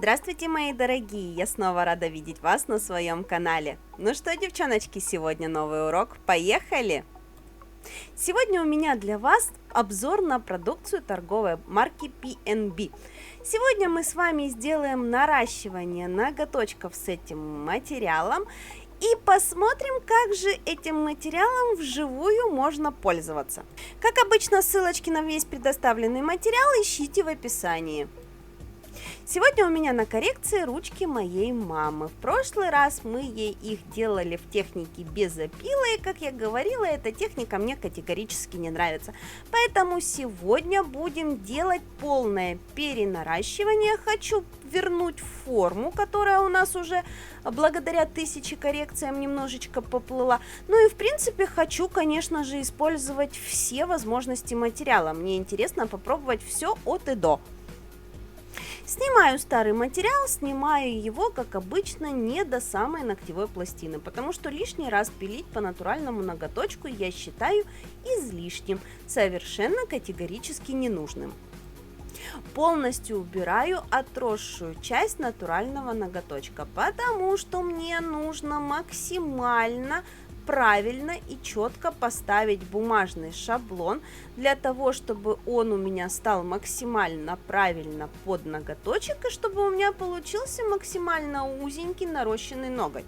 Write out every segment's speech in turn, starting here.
Здравствуйте, мои дорогие! Я снова рада видеть вас на своем канале. Ну что, девчоночки, сегодня новый урок. Поехали! Сегодня у меня для вас обзор на продукцию торговой марки P&B. Сегодня мы с вами сделаем наращивание ноготочков с этим материалом и посмотрим, как же этим материалом вживую можно пользоваться. Как обычно, ссылочки на весь предоставленный материал ищите в описании. Сегодня у меня на коррекции ручки моей мамы. В прошлый раз мы ей их делали в технике без опила, и, как я говорила, эта техника мне категорически не нравится. Поэтому сегодня будем делать полное перенаращивание. Хочу вернуть форму, которая у нас уже благодаря 1000 коррекциям немножечко поплыла. Ну и в принципе хочу, конечно же, использовать все возможности материала. Мне интересно попробовать все от и до. Снимаю старый материал, снимаю его, как обычно, не до самой ногтевой пластины, потому что лишний раз пилить по натуральному ноготочку я считаю излишним, совершенно категорически ненужным. Полностью убираю отросшую часть натурального ноготочка, потому что мне нужно максимально правильно и четко поставить бумажный шаблон для того, чтобы он у меня стал максимально правильно под ноготочек и чтобы у меня получился максимально узенький нарощенный ноготь.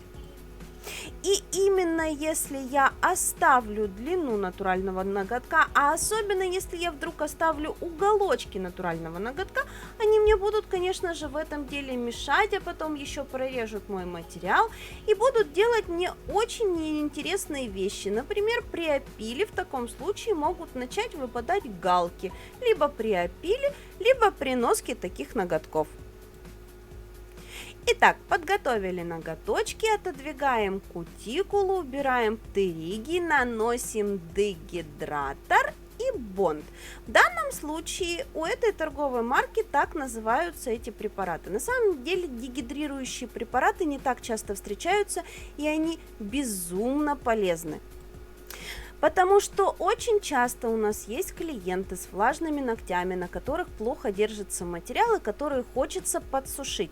И именно если я оставлю длину натурального ноготка, а особенно если я вдруг оставлю уголочки натурального ноготка, они мне будут, конечно же, в этом деле мешать, а потом еще прорежут мой материал и будут делать мне очень неинтересные вещи. Например, при опиле в таком случае могут начать выпадать галки, либо при опиле, либо при носке таких ноготков. Итак, подготовили ноготочки, отодвигаем кутикулу, убираем птериги, наносим дегидратор и бонд. В данном случае у этой торговой марки так называются эти препараты. На самом деле дегидрирующие препараты не так часто встречаются, и они безумно полезны. Потому что очень часто у нас есть клиенты с влажными ногтями, на которых плохо держатся материалы, которые хочется подсушить.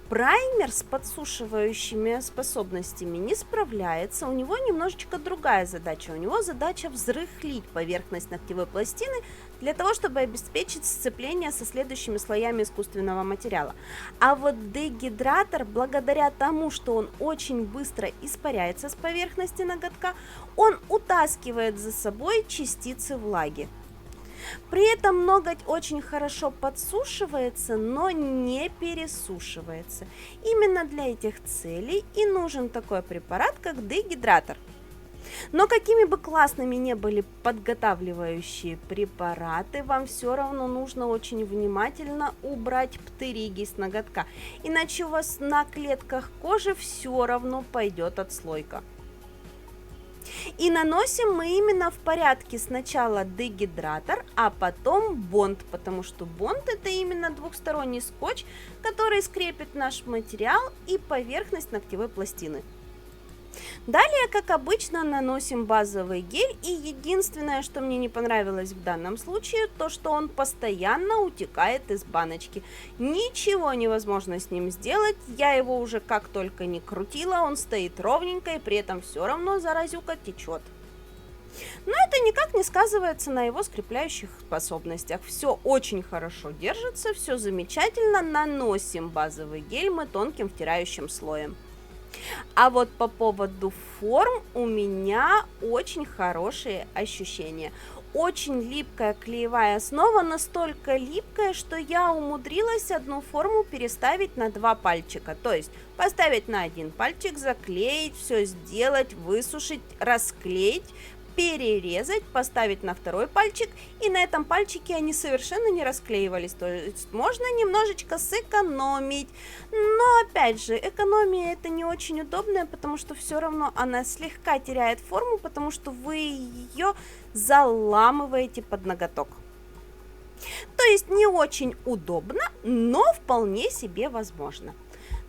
Праймер с подсушивающими способностями не справляется, у него немножечко другая задача. У него задача взрыхлить поверхность ногтевой пластины для того, чтобы обеспечить сцепление со следующими слоями искусственного материала. А вот дегидратор, благодаря тому, что он очень быстро испаряется с поверхности ноготка, он утаскивает за собой частицы влаги. При этом ноготь очень хорошо подсушивается, но не пересушивается. Именно для этих целей и нужен такой препарат, как дегидратор. Но какими бы классными ни были подготавливающие препараты, вам все равно нужно очень внимательно убрать птериги с ноготка, иначе у вас на клетках кожи все равно пойдет отслойка. И наносим мы именно в порядке: сначала дегидратор, а потом бонд, потому что бонд — это именно двухсторонний скотч, который скрепит наш материал и поверхность ногтевой пластины. Далее, как обычно, наносим базовый гель, и единственное, что мне не понравилось в данном случае, то что он постоянно утекает из баночки. Ничего невозможно с ним сделать, я его уже как только не крутила, он стоит ровненько, и при этом все равно заразюка течет. Но это никак не сказывается на его скрепляющих способностях. Все очень хорошо держится, все замечательно. Наносим базовый гель мы тонким втирающим слоем. А вот по поводу форм у меня очень хорошие ощущения. Очень липкая клеевая основа, настолько липкая, что я умудрилась одну форму переставить на 2 пальчика. То есть поставить на один пальчик, заклеить, все сделать, высушить, расклеить, перерезать, поставить на второй пальчик, и на этом пальчике они совершенно не расклеивались. То есть можно немножечко сэкономить, но опять же, экономия — это не очень удобная, потому что все равно она слегка теряет форму, потому что вы ее заламываете под ноготок. То есть не очень удобно, но вполне себе возможно.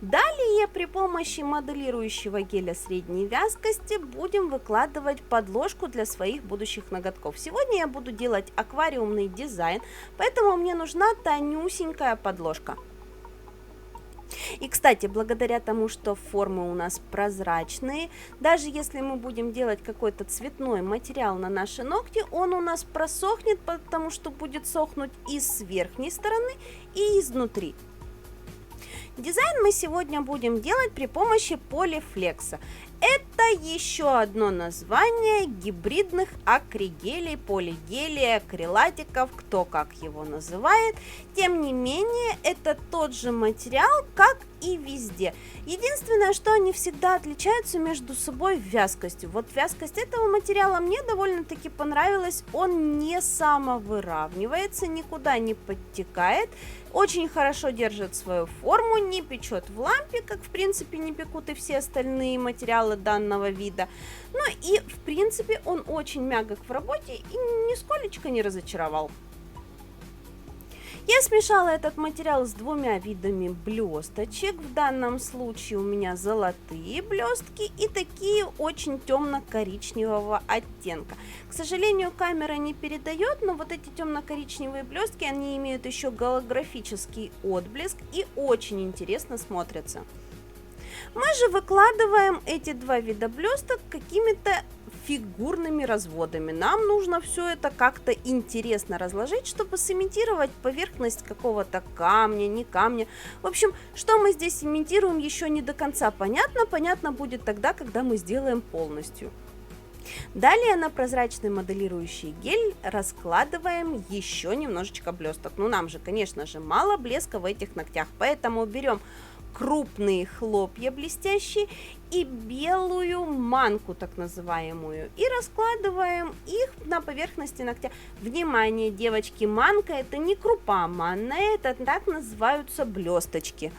Далее при помощи моделирующего геля средней вязкости будем выкладывать подложку для своих будущих ноготков. Сегодня я буду делать аквариумный дизайн, поэтому мне нужна тонюсенькая подложка. И, кстати, благодаря тому, что формы у нас прозрачные, даже если мы будем делать какой-то цветной материал на наши ногти, он у нас просохнет, потому что будет сохнуть и с верхней стороны, и изнутри. Дизайн мы сегодня будем делать при помощи полифлекса. Это еще одно название гибридных акригелей, полигелей, акрилатиков, кто как его называет. Тем не менее, это тот же материал, как и везде. Единственное, что они всегда отличаются между собой вязкостью. Вот вязкость этого материала мне довольно-таки понравилась. Он не самовыравнивается, никуда не подтекает. Очень хорошо держит свою форму, не печет в лампе, как в принципе не пекут и все остальные материалы данного вида. Ну и в принципе он очень мягок в работе и нисколечко не разочаровал. Я смешала этот материал с двумя видами блесточек. В данном случае у меня золотые блестки и такие очень темно-коричневого оттенка. К сожалению, камера не передает, но вот эти темно-коричневые блестки, они имеют еще голографический отблеск и очень интересно смотрятся. Мы же выкладываем эти два вида блесток какими-то фигурными разводами. Нам нужно все это как-то интересно разложить, чтобы сымитировать поверхность какого-то камня, не камня. В общем, что мы здесь имитируем, еще не до конца понятно. Понятно будет тогда, когда мы сделаем полностью. Далее на прозрачный моделирующий гель раскладываем еще немножечко блесток. Ну, нам же, конечно же, мало блеска в этих ногтях, поэтому берем крупные хлопья блестящие и белую манку, так называемую, и раскладываем их на поверхности ногтя. Внимание, девочки, манка — это не крупа манная, это так называются блесточки.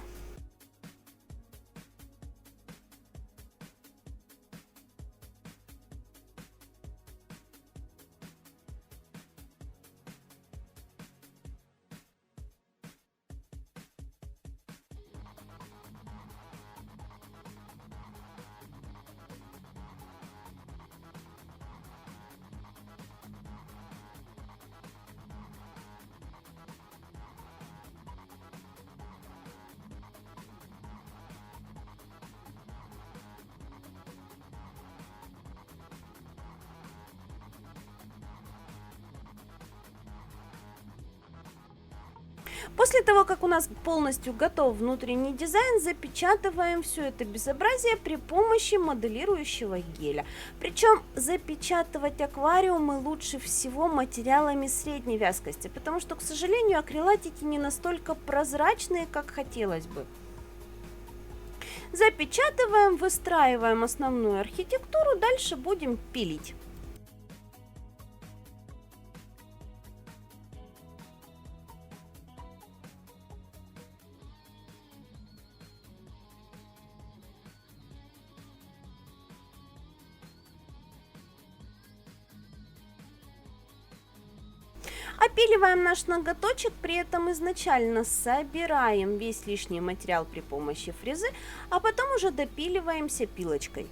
После того, как у нас полностью готов внутренний дизайн, запечатываем все это безобразие при помощи моделирующего геля. Причем запечатывать аквариумы лучше всего материалами средней вязкости, потому что, к сожалению, акрилатики не настолько прозрачные, как хотелось бы. Запечатываем, выстраиваем основную архитектуру, дальше будем пилить. Опиливаем наш ноготочек, при этом изначально собираем весь лишний материал при помощи фрезы, а потом уже допиливаемся пилочкой.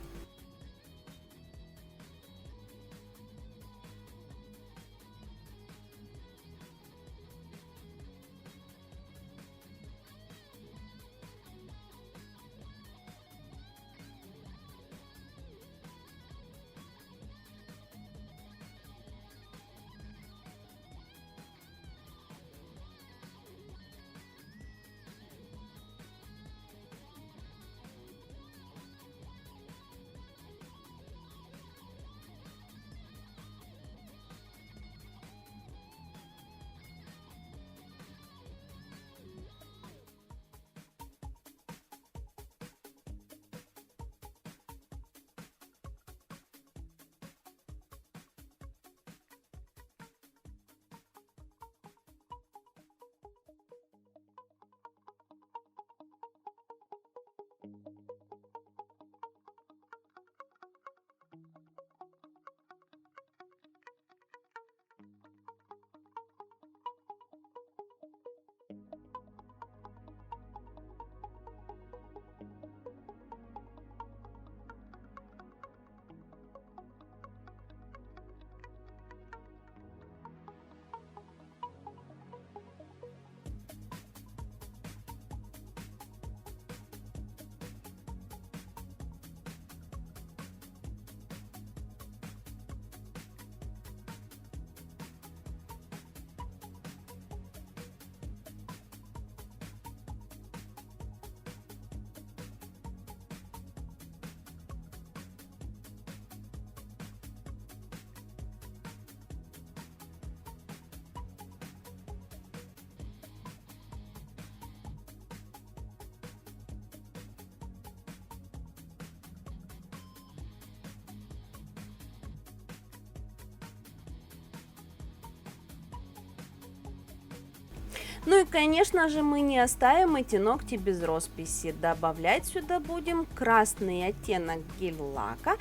Ну и, конечно же, мы не оставим эти ногти без росписи. Добавлять сюда будем красный оттенок гель-лака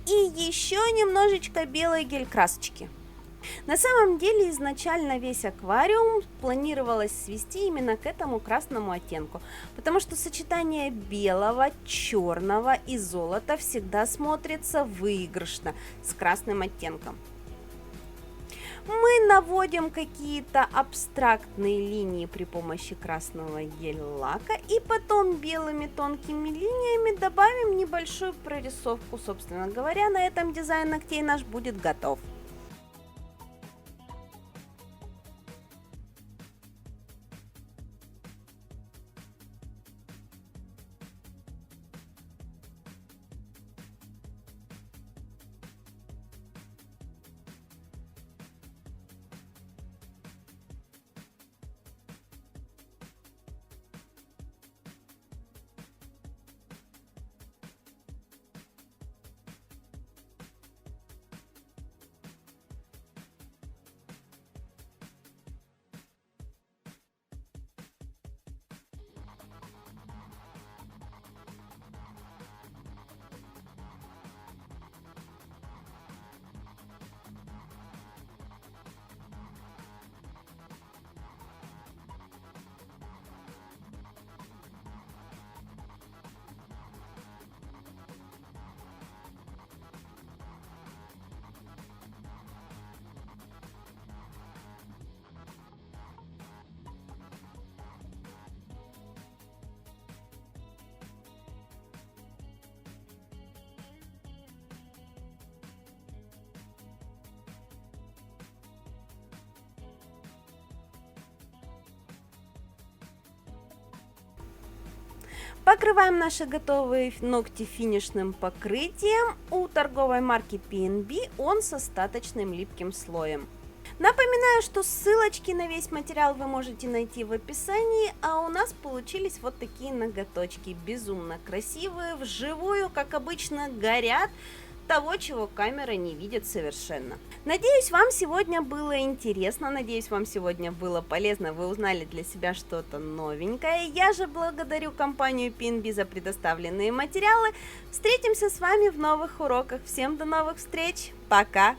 и еще немножечко белой гель-красочки. На самом деле изначально весь аквариум планировалось свести именно к этому красному оттенку, потому что сочетание белого, черного и золота всегда смотрится выигрышно с красным оттенком. Мы наводим какие-то абстрактные линии при помощи красного гель-лака и потом белыми тонкими линиями добавим небольшую прорисовку. Собственно говоря, на этом дизайн ногтей наш будет готов. Покрываем наши готовые ногти финишным покрытием. У торговой марки P&B он с остаточным липким слоем. Напоминаю, что ссылочки на весь материал вы можете найти в описании, а у нас получились вот такие ноготочки. Безумно красивые, вживую, как обычно, горят того, чего камера не видит совершенно. Надеюсь, вам сегодня было интересно, надеюсь, вам сегодня было полезно, вы узнали для себя что-то новенькое. Я же благодарю компанию P&B за предоставленные материалы. Встретимся с вами в новых уроках. Всем до новых встреч. Пока!